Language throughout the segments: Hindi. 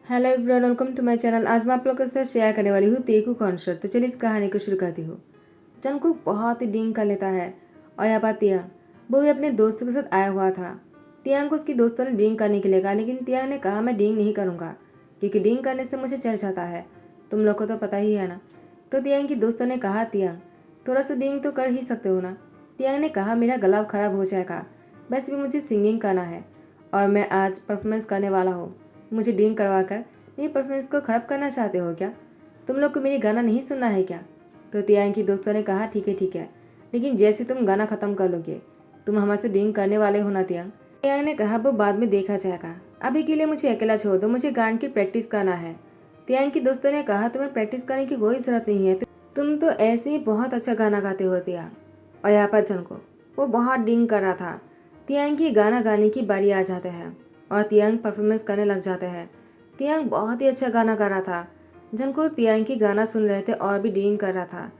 Hello everyone, welcome to my channel. आज मैं आप लोगों के साथ शेयर करने वाली हूँ तेकू कॉन्सर्ट। तो चलिए इस कहानी को शुरू करती हूँ। जंगकुक बहुत ही डींग कर लेता है और यहाँ पर तियांग वो भी अपने दोस्तों के साथ आया हुआ था। तियांग को उसकी दोस्तों ने डींग करने के लिए कहा, लेकिन तियांग ने कहा मैं डींग नहीं करूँगा क्योंकि डींग करने से मुझे चढ़ जाता है। तुम लोग को तो पता ही है ना। तो तियांग की दोस्तों ने कहा तियांग थोड़ा सा डींग तो कर ही सकते हो ना। तियांग ने कहा मेरा गला खराब हो जाएगा, वैसे भी मुझे सिंगिंग करना है और मैं आज परफॉर्मेंस करने वाला हूँ। मुझे डींग करवा कर मेरी परफॉर्मेंस को ख़राब करना चाहते हो क्या? तुम लोग को मेरी गाना नहीं सुनना है क्या? तो तियांग की दोस्तों ने कहा ठीक है, लेकिन जैसे तुम गाना ख़त्म कर लोगे तुम हमारे डींग करने वाले हो ना तियांग। तियांग ने कहा वो बाद में देखा जाएगा, अभी के लिए मुझे अकेला छोड़ दो, मुझे गान की प्रैक्टिस करना है। तियांग की दोस्तों ने कहा तुम्हें प्रैक्टिस करने की कोई ज़रूरत नहीं है, तुम तो ऐसे ही बहुत अच्छा गाना गाते हो तियांग। और यहाँ पर जंको वो बहुत डींग कर रहा था। तियांग की गाना गाने की बारी आ जाते हैं और तियांग परफॉर्मेंस करने लग जाते हैं। तियांग बहुत ही अच्छा गाना गा रहा था। जंको तियांग की गाना सुन रहे थे और भी डींग कर रहा था।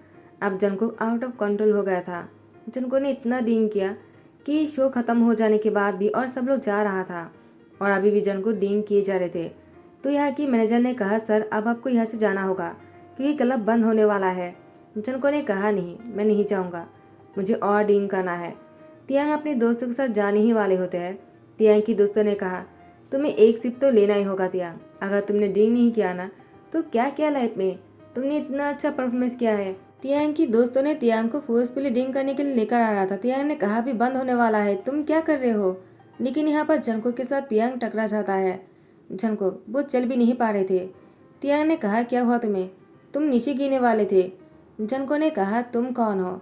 अब जंको आउट ऑफ कंट्रोल हो गया था। जंको ने इतना डींग किया कि शो खत्म हो जाने के बाद भी और सब लोग जा रहा था और अभी भी जंको डींग किए जा रहे थे। तो यहाँ की मैनेजर ने कहा सर अब आपको यहाँ से जाना होगा क्योंकि क्लब बंद होने वाला है। जंको ने कहा नहीं, मैं नहीं जाऊँगा, मुझे और डींग करना है। तियांग अपने दोस्तों के साथ जाने ही वाले होते हैं। तियांग की दोस्तों ने कहा तुम्हें एक सिप तो लेना ही होगा तियांग, अगर तुमने डींग नहीं किया ना तो क्या किया लाइफ में, तुमने इतना अच्छा परफॉर्मेंस किया है। तियांग की दोस्तों ने तियांग को फोर्सफुली डींग करने के लिए लेकर आ रहा था। तियांग ने कहा भी बंद होने वाला है, तुम क्या कर रहे हो। लेकिन यहाँ पर जंको के साथ तियांग टकरा जाता है। जंको वो चल भी नहीं पा रहे थे। तियांग ने कहा क्या हुआ तुम्हें, तुम नीचे गिरने वाले थे। जंको ने कहा तुम कौन हो।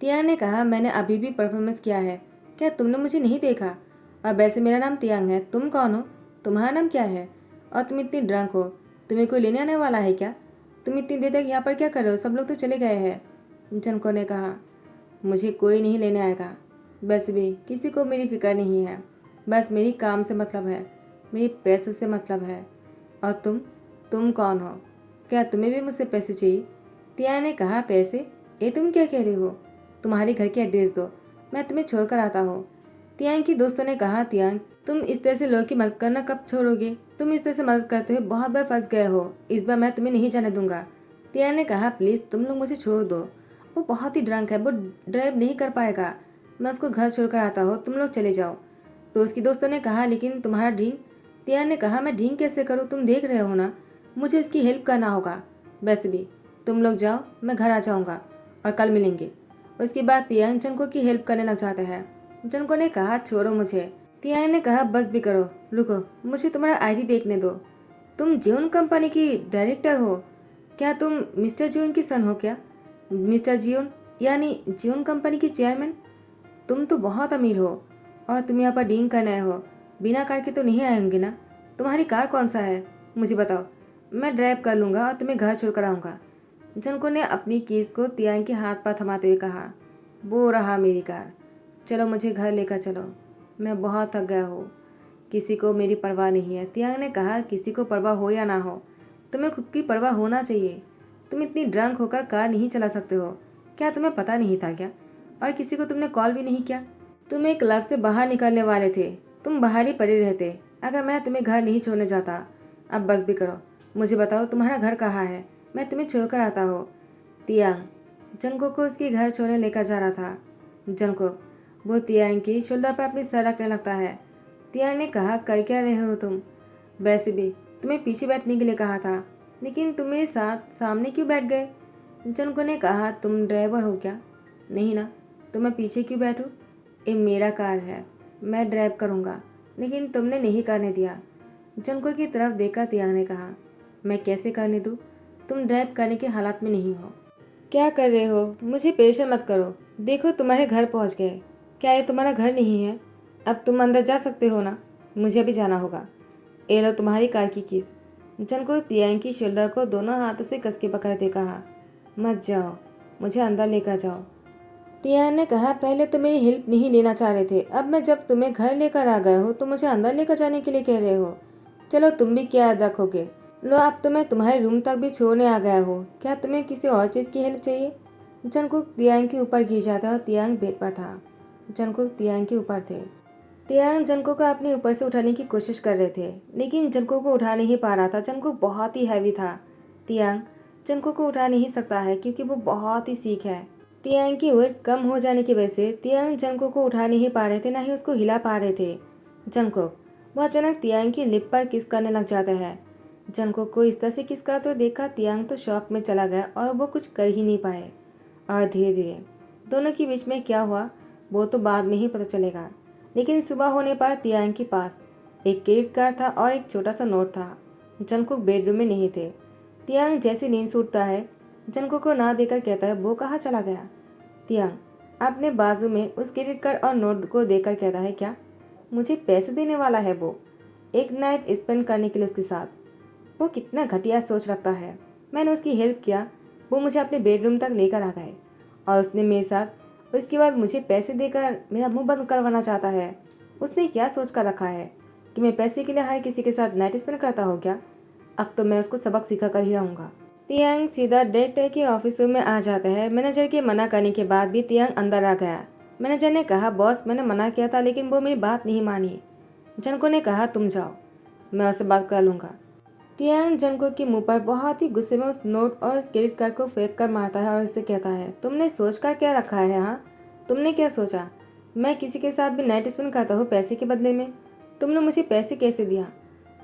तियांग ने कहा मैंने अभी भी परफॉर्मेंस किया है, क्या तुमने मुझे नहीं देखा। और वैसे मेरा नाम तियांग है, तुम कौन हो, तुम्हारा नाम क्या है और तुम इतनी ड्रंक हो, तुम्हें कोई लेने आने वाला है क्या, तुम इतनी देर तक यहाँ पर क्या कर रहे हो, सब लोग तो चले गए हैं। जंको ने कहा मुझे कोई नहीं लेने आएगा, बस भी किसी को मेरी फिक्र नहीं है, बस मेरी काम से मतलब है, मेरी पैसों से मतलब है। और तुम कौन हो, क्या तुम्हें भी मुझसे पैसे चाहिए। तिया ने कहा पैसे, ये तुम क्या कह रहे हो, तुम्हारे घर की एड्रेस दो, मैं तुम्हें छोड़कर आता हूँ। तियांग की दोस्तों ने कहा तियांग तुम इस तरह से लोगों की मदद करना कब छोड़ोगे, तुम इस तरह से मदद करते हुए बहुत बार फंस गए हो, इस बार मैं तुम्हें नहीं जाने दूंगा। तियांग ने कहा प्लीज़ तुम लोग मुझे छोड़ दो, वो बहुत ही ड्रंक है, वो ड्राइव नहीं कर पाएगा, मैं उसको घर छोड़कर आता हूँ, तुम लोग चले जाओ। तो उसकी दोस्तों ने कहा लेकिन तुम्हारा ड्रिंक। तियांग ने कहा मैं ड्रिंक कैसे करूँ, तुम देख रहे हो ना, मुझे इसकी हेल्प करना होगा, वैसे भी तुम लोग जाओ, मैं घर आ जाऊँगा और कल मिलेंगे। उसके बाद तियांग जंको की हेल्प करने लग जाते हैं। जंको ने कहा छोड़ो मुझे। तियांग ने कहा बस भी करो, रुको मुझे तुम्हारा आईडी देखने दो, तुम जियोन कंपनी की डायरेक्टर हो, क्या तुम मिस्टर जियोन की सन हो क्या, मिस्टर जियोन यानी जियोन कंपनी की चेयरमैन, तुम तो बहुत अमीर हो और तुम यहाँ पर डींग करने आए हो, बिना कार के तो नहीं आए होंगे ना, तुम्हारी कार कौन सा है मुझे बताओ, मैं ड्राइव कर लूँगा और तुम्हें घर छोड़कर आऊँगा। जंको ने अपनी कीज को तियांग के हाथ पर थमाते हुए कहा वो रहा मेरी कार, चलो मुझे घर लेकर चलो, मैं बहुत थक गया हूँ, किसी को मेरी परवाह नहीं है। तियांग ने कहा किसी को परवाह हो या ना हो, तुम्हें खुद की परवाह होना चाहिए, तुम इतनी ड्रंक होकर कार नहीं चला सकते हो, क्या तुम्हें पता नहीं था क्या, और किसी को तुमने कॉल भी नहीं किया, तुम एक क्लब से बाहर निकलने वाले थे, तुम बाहर ही पड़े रहते अगर मैं तुम्हें घर नहीं छोड़ने जाता। अब बस भी करो, मुझे बताओ तुम्हारा घर कहाँ है, मैं तुम्हें छोड़कर आता हूँ। तियांग जंको को उसके घर छोड़ने लेकर जा रहा था। जंको वो तियांग की शोल्डर पर अपनी सर रखने लगता है। तियांग ने कहा कर क्या रहे हो तुम, वैसे भी तुम्हें पीछे बैठने के लिए कहा था, लेकिन तुम मेरे साथ सामने क्यों बैठ गए। जंको ने कहा तुम ड्राइवर हो क्या, नहीं ना, तो मैं पीछे क्यों बैठूं, ये मेरा कार है, मैं ड्राइव करूँगा, लेकिन तुमने नहीं करने दिया। जंको की तरफ देखा तियांग ने कहा मैं कैसे करने दूँ, तुम ड्राइव करने के हालात में नहीं हो, क्या कर रहे हो, मुझे परेशान मत करो, देखो तुम्हारे घर पहुंच गए, क्या ये तुम्हारा घर नहीं है, अब तुम अंदर जा सकते हो ना, मुझे भी जाना होगा, ये लो तुम्हारी कार की कीज। जंको तियांग की शोल्डर को दोनों हाथों से कस के पकड़ते कहा मत जाओ, मुझे अंदर लेकर जाओ। तियांग ने कहा पहले तो मेरी हेल्प नहीं लेना चाह रहे थे, अब मैं जब तुम्हें घर लेकर आ गए हो तो मुझे अंदर लेकर जाने के लिए कह रहे हो, चलो तुम भी क्या याद रखोगे, लो अब तो मैं तुम्हारे रूम तक भी छोड़ने आ गया हो, क्या तुम्हें किसी और चीज़ की हेल्प चाहिए। जंकुक तियांग के ऊपर गिर जाता और तियांग बेड पर था। जंकुक तियांग के ऊपर थे। तियांग जंको को अपने ऊपर से उठाने की कोशिश कर रहे थे, लेकिन जंको को उठा नहीं पा रहा था। जंको बहुत ही हैवी था। तियांग जंको को उठा नहीं सकता है क्योंकि वो बहुत ही सीख है। तियांग की वेट कम हो जाने की वजह से तियांग जंको को उठा नहीं पा रहे थे, ना ही उसको हिला पा रहे थे। जंको वो अचानक तियांग की लिप पर किस करने लग जाता है। जंको को इस तरह से किस का तो देखा तियांग तो शॉक में चला गया और वो कुछ कर ही नहीं पाए। और धीरे धीरे दोनों के बीच में क्या हुआ वो तो बाद में ही पता चलेगा। लेकिन सुबह होने पर तियांग के पास एक क्रेडिट कार्ड था और एक छोटा सा नोट था। जंकुक बेडरूम में नहीं थे। तियांग जैसे नींद से उठता है, जंकुक को ना देकर कहता है वो कहाँ चला गया। तियांग अपने बाजू में उस क्रेडिट कार्ड और नोट को देकर कहता है क्या मुझे पैसे देने वाला है वो, एक नाइट स्पेंड करने के लिए उसके साथ। वो कितना घटिया सोच रखता है। मैंने उसकी हेल्प किया, वो मुझे अपने बेडरूम तक लेकर आ गए और उसने मेरे साथ उसके बाद मुझे पैसे देकर मेरा मुंह बंद करवाना चाहता है। उसने क्या सोच कर रखा है कि मैं पैसे के लिए हर किसी के साथ नाइट स्पेंड करता हूँ क्या। अब तो मैं उसको सबक सिखा कर ही रहूँगा। तियांग सीधा डायरेक्टर के ऑफिस रूम में आ जाता है। मैनेजर के मना करने के बाद भी तियांग अंदर आ गया। मैनेजर ने कहा बॉस मैंने मना किया था लेकिन वो मेरी बात नहीं मानी। जनको ने कहा तुम जाओ, मैं उससे बात कर लूँगा। तियांग जनको के मुंह पर बहुत ही गुस्से में उस नोट और उस क्रेडिट कार्ड को फेंक कर मारता है और उससे कहता है तुमने सोच कर क्या रखा है। हाँ तुमने क्या सोचा मैं किसी के साथ भी नाइट स्पेंड करता हूँ पैसे के बदले में। तुमने मुझे पैसे कैसे दिया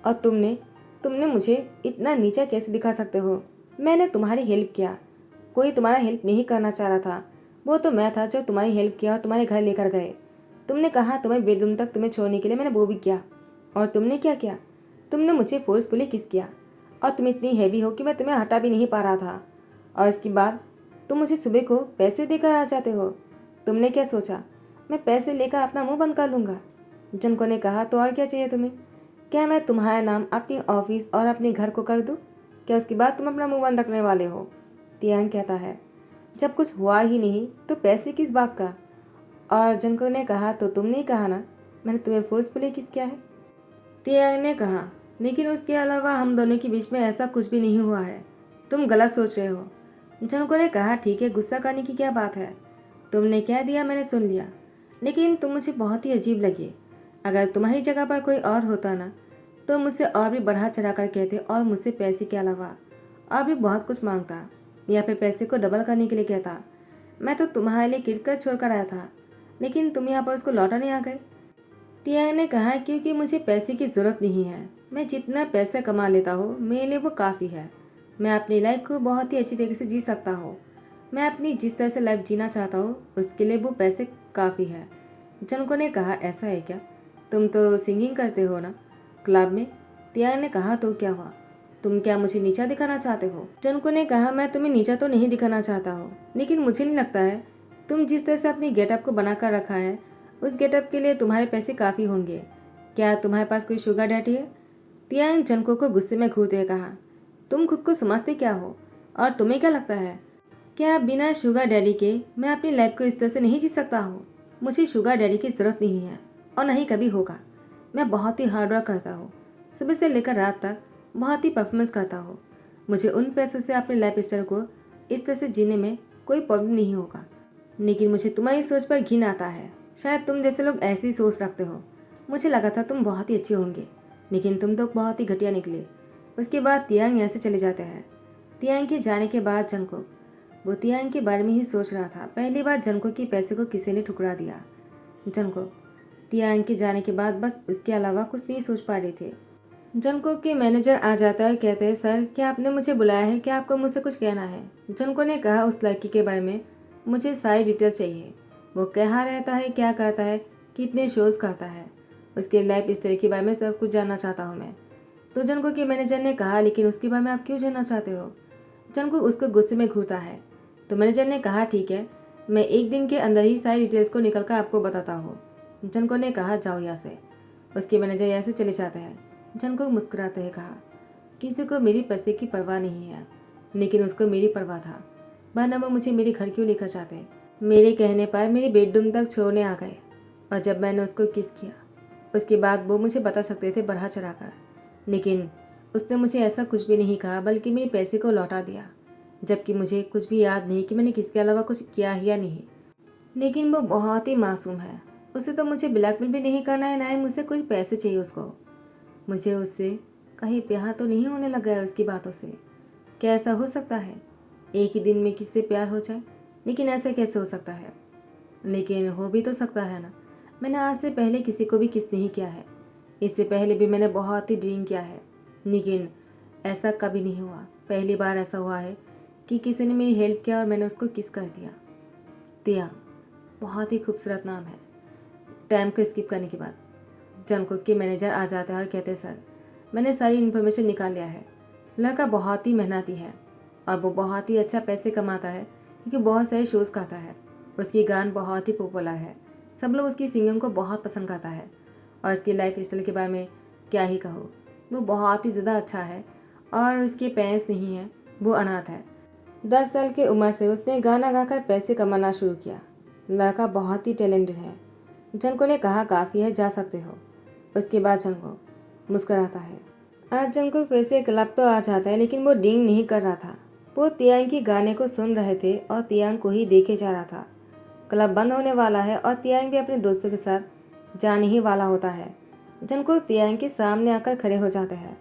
और तुमने तुमने मुझे इतना नीचा कैसे दिखा सकते हो। मैंने तुम्हारी हेल्प किया, कोई तुम्हारा हेल्प नहीं करना चाह रहा था। वो तो मैं था जो तुम्हारी हेल्प किया और तुम्हारे घर लेकर गए। तुमने कहा तुम्हारे बेडरूम तक तुम्हें छोड़ने के लिए, मैंने वो भी किया। और तुमने क्या किया, तुमने मुझे फोर्सफुली किस किया और तुम इतनी हैवी हो कि मैं तुम्हें हटा भी नहीं पा रहा था। और इसके बाद तुम मुझे सुबह को पैसे देकर आ जाते हो। तुमने क्या सोचा मैं पैसे लेकर अपना मुंह बंद कर लूँगा। जनको ने कहा तो और क्या चाहिए तुम्हें, क्या मैं तुम्हारा नाम अपनी ऑफिस और अपने घर को कर दूँ, क्या उसके बाद तुम अपना मुंह बंद रखने वाले हो। तियांग कहता है जब कुछ हुआ ही नहीं तो पैसे किस बात का। और जनको ने कहा तो तुमने ही कहा ना मैंने तुम्हें फोर्सफुली किस किया है। तियांग ने कहा लेकिन उसके अलावा हम दोनों के बीच में ऐसा कुछ भी नहीं हुआ है, तुम गलत सोच रहे हो। जनको ने कहा ठीक है गुस्सा करने की क्या बात है, तुमने कह दिया मैंने सुन लिया, लेकिन तुम मुझे बहुत ही अजीब लगे। अगर तुम्हारी जगह पर कोई और होता ना तो मुझसे और भी बढ़ा चढ़ा कर कहते और मुझसे पैसे के अलावा और भी बहुत कुछ मांगता या फिर पैसे को डबल करने के लिए कहता। मैं तो तुम्हारे लिए किटकर छोड़ कर आया था लेकिन तुम यहाँ पर उसको लौटाने आ गए। तियांग ने कहा क्योंकि मुझे पैसे की ज़रूरत नहीं है, मैं जितना पैसा कमा लेता हूँ मेरे लिए वो काफ़ी है। मैं अपनी लाइफ को बहुत ही अच्छी तरीके से जी सकता हूँ। मैं अपनी जिस तरह से लाइफ जीना चाहता हूँ उसके लिए वो पैसे काफ़ी है। जनको ने कहा ऐसा है क्या, तुम तो सिंगिंग करते हो ना क्लब में। तियांग ने कहा तो क्या हुआ, तुम क्या मुझे नीचा दिखाना चाहते हो। जनको ने कहा मैं तुम्हें नीचा तो नहीं दिखाना चाहता हूँ, लेकिन मुझे नहीं लगता है तुम जिस तरह से अपनी गेटअप को बनाकर रखा है उस गेटअप के लिए तुम्हारे पैसे काफ़ी होंगे। क्या तुम्हारे पास कोई शुगर डैडी है। तियांग जनको को गुस्से में घूरते हुए कहा तुम खुद को समझते क्या हो और तुम्हें क्या लगता है क्या बिना शुगर डैडी के मैं अपनी लाइफ को इस तरह से नहीं जी सकता हूँ। मुझे शुगर डैडी की ज़रूरत नहीं है और नहीं कभी होगा। मैं बहुत ही हार्ड वर्क करता हूँ, सुबह से लेकर रात तक बहुत ही परफॉर्मेंस करता हूँ। मुझे उन पैसों से अपने लाइफ स्टाइल को इस तरह से जीने में कोई प्रॉब्लम नहीं होगा। लेकिन मुझे तुम्हारी सोच पर घिन आता है। शायद तुम जैसे लोग ऐसी सोच रखते हो। मुझे लगा था तुम बहुत ही अच्छे होंगे लेकिन तुम तो बहुत ही घटिया निकले। उसके बाद तियांग यहाँ से चले जाते हैं। तियांग के जाने के बाद जनको वो तियांग के बारे में ही सोच रहा था। पहली बार जनको के पैसे को किसी ने ठुकरा दिया। जनको तियांग के जाने के बाद बस इसके अलावा कुछ नहीं सोच पा रहे थे। जनको के मैनेजर आ जाता है, कहते हैं सर क्या आपने मुझे बुलाया है, क्या आपको मुझसे कुछ कहना है। जनको ने कहा उस लड़की के बारे में मुझे सारी डिटेल चाहिए, वो कहाँ रहता है, क्या करता है, कितने शोज़ करता है, उसके लाइफ स्टाइल के बारे में सब कुछ जानना चाहता हूँ मैं। तो जनको के मैनेजर ने कहा लेकिन उसके बारे में आप क्यों जानना चाहते हो। जनको उसको गुस्से में घूरता है। तो मैनेजर ने कहा ठीक है मैं एक दिन के अंदर ही सारी डिटेल्स को निकल कर आपको बताता हूँ। जनको ने कहा जाओ यहाँ से। उसके मैनेजर यहाँ से चले जाते हैं। जनको मुस्कुराते हुए कहा किसी को मेरी पैसे की परवाह नहीं है, लेकिन उसको मेरी परवाह था, वरना वो मुझे मेरे घर क्यों लेकर जाते। मेरे कहने पर मेरे बेडरूम तक छोड़ने आ गए और जब मैंने उसको किस किया उसके बाद वो मुझे बता सकते थे बढ़ा चढ़ा कर, लेकिन उसने मुझे ऐसा कुछ भी नहीं कहा बल्कि मेरे पैसे को लौटा दिया, जबकि मुझे कुछ भी याद नहीं कि मैंने किसके अलावा कुछ किया ही या नहीं। लेकिन वो बहुत ही मासूम है, उसे तो मुझे ब्लैकमेल भी नहीं करना है, ना ही मुझसे कोई पैसे चाहिए उसको। मुझे उससे कहीं प्यार तो नहीं होने लगा है उसकी बातों से। क्या ऐसा हो सकता है एक ही दिन में किससे प्यार हो जाए? लेकिन ऐसे कैसे हो सकता है? लेकिन हो भी तो सकता है ना। मैंने आज से पहले किसी को भी किस नहीं किया है। इससे पहले भी मैंने बहुत ही ड्रिंक किया है, लेकिन ऐसा कभी नहीं हुआ। पहली बार ऐसा हुआ है कि किसी ने मेरी हेल्प किया और मैंने उसको किस कर दिया। तियांग, बहुत ही खूबसूरत नाम है। टाइम को स्किप करने के बाद जंगकुक के मैनेजर आ जाते हैं और कहते हैं, सर मैंने सारी इन्फॉर्मेशन निकाल लिया है। लड़का बहुत ही मेहनती है और वो बहुत ही अच्छा पैसे कमाता है क्योंकि बहुत सारे शोज़ करता है। उसकी गान बहुत ही पॉपुलर है, सब लोग उसकी सिंगिंग को बहुत पसंद करता है। और उसकी लाइफ स्टाइल के बारे में क्या ही कहो, वो बहुत ही ज़्यादा अच्छा है। और उसके पेरेंट्स नहीं हैं, वो अनाथ है। 10 साल की उम्र से उसने गाना गाकर पैसे कमाना शुरू किया। लड़का बहुत ही टैलेंटेड है। जंको ने कहा, काफ़ी है, जा सकते हो। उसके बाद जंको मुस्कुराता है। आज जंको फिर से क्लब तो आ जाता है, लेकिन वो डिंग नहीं कर रहा था। वो तियांग की गाने को सुन रहे थे और तियांग को ही देखे जा रहा था। क्लब बंद होने वाला है और तियांग भी अपने दोस्तों के साथ जाने ही वाला होता है। जंको तियांग के सामने आकर खड़े हो जाते हैं।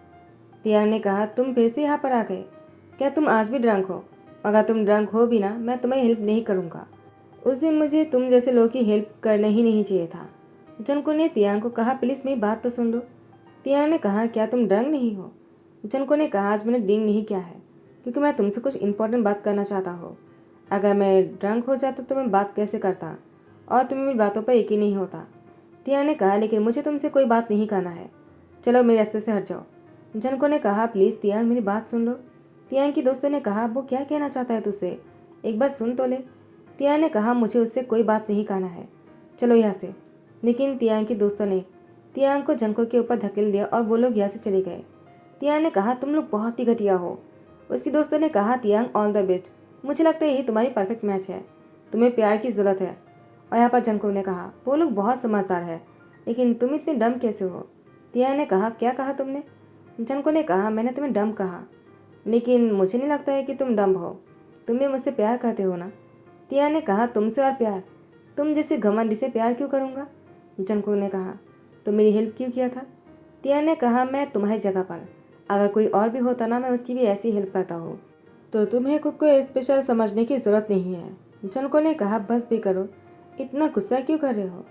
तियांग ने कहा, तुम फिर से यहाँ पर आ गए? क्या तुम आज भी ड्रंक हो? अगर तुम ड्रंक हो भी ना, मैं तुम्हें हेल्प नहीं करूँगा। उस दिन मुझे तुम जैसे लोगों की हेल्प करना ही नहीं चाहिए था। जंको ने तियांग को कहा, प्लीज़ मेरी बात तो सुन लो। तियांग ने कहा, क्या तुम ड्रंक नहीं हो? जंको ने कहा, आज मैंने ड्रिंक नहीं किया है क्योंकि मैं तुमसे कुछ इंपॉर्टेंट बात करना चाहता हूँ। अगर मैं ड्रंक हो जाता तो मैं बात कैसे करता और तुम्हें मेरी बातों पर यकीन नहीं होता। तियांग ने कहा, लेकिन मुझे तुमसे कोई बात नहीं करना है, चलो मेरे रास्ते से हट जाओ। जंको ने कहा, प्लीज़ तियांग मेरी बात सुन लो। तियांग की दोस्तों ने कहा, वो क्या कहना चाहता है तुझसे, एक बार सुन तो ले। तियांग ने कहा, मुझे उससे कोई बात नहीं करना है, चलो यहाँ से। लेकिन तियांग के दोस्तों ने तियांग को जंको के ऊपर धकेल दिया और वो लोग यहाँ से चले गए। तियांग ने कहा, तुम लोग बहुत ही घटिया हो। उसके दोस्तों ने कहा, तियांग ऑल द बेस्ट, मुझे लगता है यही तुम्हारी परफेक्ट मैच है, तुम्हें प्यार की ज़रूरत है। और यहाँ पर जंको ने कहा, वो लोग बहुत समझदार है, लेकिन तुम इतने डम कैसे हो? तियांग ने कहा, क्या कहा तुमने? जंको ने कहा, मैंने तुम्हें डम कहा, लेकिन मुझे नहीं लगता है कि तुम डम हो, तुम भी मुझसे प्यार करते हो ना? तियांग ने कहा, तुमसे और प्यार? तुम जैसे घमंडी से प्यार क्यों करूँगा? जंको ने कहा, तो मेरी हेल्प क्यों किया था? तियांग ने कहा, मैं तुम्हारी जगह पर अगर कोई और भी होता ना, मैं उसकी भी ऐसी हेल्प करता हूँ। तो तुम्हें खुद को स्पेशल समझने की ज़रूरत नहीं है। जंको ने कहा, बस भी करो, इतना गुस्सा क्यों कर रहे हो?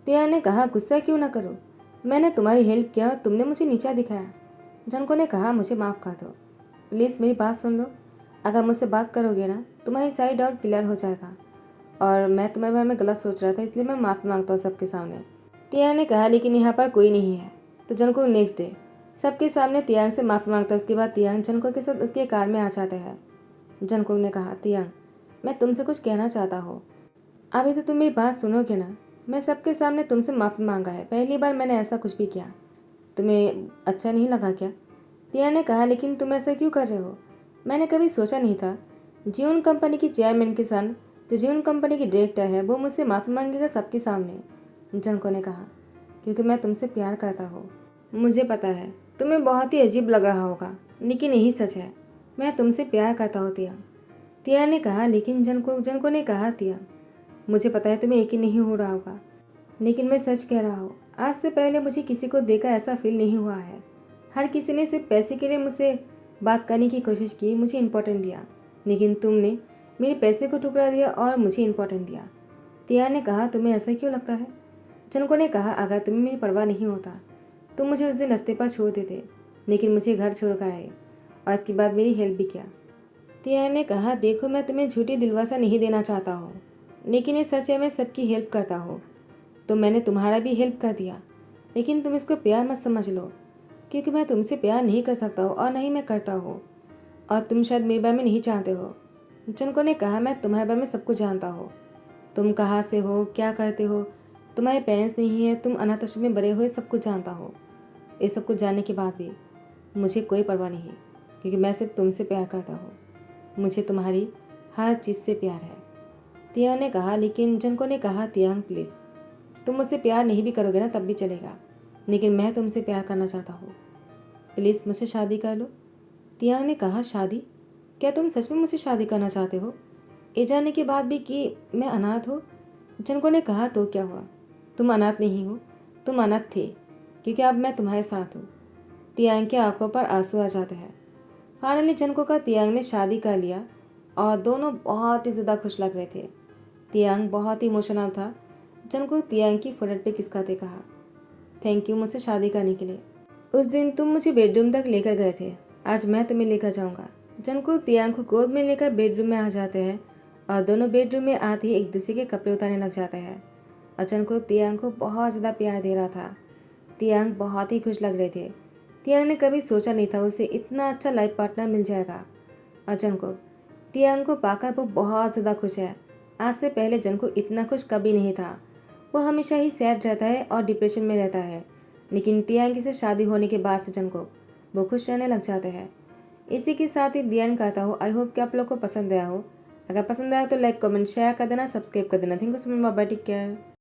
तियांग ने कहा, गुस्सा क्यों ना करो, मैंने तुम्हारी हेल्प किया और तुमने मुझे नीचा दिखाया। जंको ने कहा, मुझे माफ़ कर दो, प्लीज़ मेरी बात सुन लो। अगर मुझसे बात करोगे ना, तुम्हारी सारी डाउट क्लियर हो जाएगा। और मैं तुम्हारे बारे में गलत सोच रहा था, इसलिए मैं माफ़ी मांगता हूँ सबके सामने। तियांग ने कहा, लेकिन यहाँ पर कोई नहीं है। तो जंको नेक्स्ट डे सबके सामने तियांग से माफ़ी मांगता है। उसके बाद तियांग जंको के साथ उसके कार में आ जाते हैं। जंको ने कहा, तियांग मैं तुमसे कुछ कहना चाहता हूँ, अभी तो तुम मेरी बात सुनोगे ना? मैं सबके सामने तुमसे माफ़ी मांगा है, पहली बार मैंने ऐसा कुछ भी किया, तुम्हें अच्छा नहीं लगा क्या? तियांग ने कहा, लेकिन तुम ऐसा क्यों कर रहे हो? मैंने कभी सोचा नहीं था जीवन कंपनी की चेयरमैन के सन जो जीवन कंपनी की डायरेक्टर है वो मुझसे माफ़ी मांगेगा सबके सामने। जंको ने कहा, क्योंकि मैं तुमसे प्यार करता हूँ। मुझे पता है तुम्हें बहुत ही अजीब लग रहा होगा, लेकिन यही सच है, मैं तुमसे प्यार करता हूँ तियांग। तियांग ने कहा, लेकिन जंको ने कहा, तियांग मुझे पता है तुम्हें यकीन नहीं हो रहा होगा, लेकिन मैं सच कह रहा हूँ, आज से पहले मुझे किसी को देखकर ऐसा फील नहीं हुआ है। हर किसी ने सिर्फ पैसे के लिए मुझसे बात करने की कोशिश की, मुझे इम्पोर्टेंट दिया, लेकिन तुमने मेरे पैसे को ठुकरा दिया और मुझे इम्पोर्टेंट दिया। तियांग ने कहा, तुम्हें ऐसा क्यों लगता है? जंको ने कहा, अगर तुम्हें मेरी परवाह नहीं होता तुम मुझे उस दिन रास्ते पर छोड़ देते, लेकिन मुझे घर छोड़ कर आए और इसके बाद मेरी हेल्प भी किया। तियांग ने कहा, देखो मैं तुम्हें झूठी दिलवासा नहीं देना चाहता हूँ, लेकिन ये सच है, मैं सबकी हेल्प करता हूँ, तो मैंने तुम्हारा भी हेल्प कर दिया, लेकिन तुम इसको प्यार मत समझ लो, क्योंकि मैं तुमसे प्यार नहीं कर सकता हूँ और नहीं मैं करता हूँ, और तुम शायद मेरे बारे में नहीं जानते हो। जंको ने कहा, मैं तुम्हारे बारे में सब कुछ जानता हूँ, तुम कहाँ से हो, क्या करते हो, तुम्हारे पेरेंट्स नहीं है, तुम अनाथ आश्रम में बड़े हुए, सब कुछ जानता हो। ये सब कुछ जानने के बाद भी मुझे कोई परवाह नहीं, क्योंकि मैं सिर्फ तुमसे प्यार करता हूँ, मुझे तुम्हारी हर चीज़ से प्यार है। तियांग ने कहा, लेकिन जंको ने कहा, तियांग प्लीज़, तुम मुझसे प्यार नहीं भी करोगे ना तब भी चलेगा, लेकिन मैं तुमसे प्यार करना चाहता हूँ, प्लीज़ मुझसे शादी कर लो। तियांग ने कहा, शादी? क्या तुम सच में मुझसे शादी करना चाहते हो, ये जानने के बाद भी कि मैं अनाथ हूँ? जंको ने कहा, तो क्या हुआ, तुम अनाथ नहीं हो, तुम अनाथ थे, क्योंकि अब मैं तुम्हारे साथ हूँ। तियांग की आंखों पर आंसू आ जाते हैं। फाइनली जंगकुक का तियांग ने शादी कर लिया और दोनों बहुत ही ज़्यादा खुश लग रहे थे। तियांग बहुत ही इमोशनल था। जंगकुक तियांग की फोrehead पे किसकाते कहा, थैंक यू मुझसे शादी करने के लिए। उस दिन तुम मुझे बेडरूम तक लेकर गए थे, आज मैं तुम्हें लेकर जाऊंगा। जंगकुक तियांग को गोद में लेकर बेडरूम में आ जाते हैं और दोनों बेडरूम में आते ही एक दूसरे के कपड़े उतारने लग जाते हैं। और जंगकुक तियांग को बहुत ज़्यादा प्यार दे रहा था। तियांग बहुत ही खुश लग रहे थे। तियांग ने कभी सोचा नहीं था उसे इतना अच्छा लाइफ पार्टनर मिल जाएगा। और जंगकुक तियांग को पाकर वो बहुत ज़्यादा खुश है। आज से पहले जंगकुक इतना खुश कभी नहीं था। वो हमेशा ही सैड रहता है और डिप्रेशन में रहता है, लेकिन तियांग से शादी होने के बाद से जंगकुक वो खुश रहने लग जाते हैं। इसी के साथ ही दी एंड कहता हूँ। आई होप कि आप लोग को पसंद आया हो। अगर पसंद आया तो लाइक कमेंट शेयर कर देना, सब्सक्राइब कर देना। Thank you so much, bye bye, take care.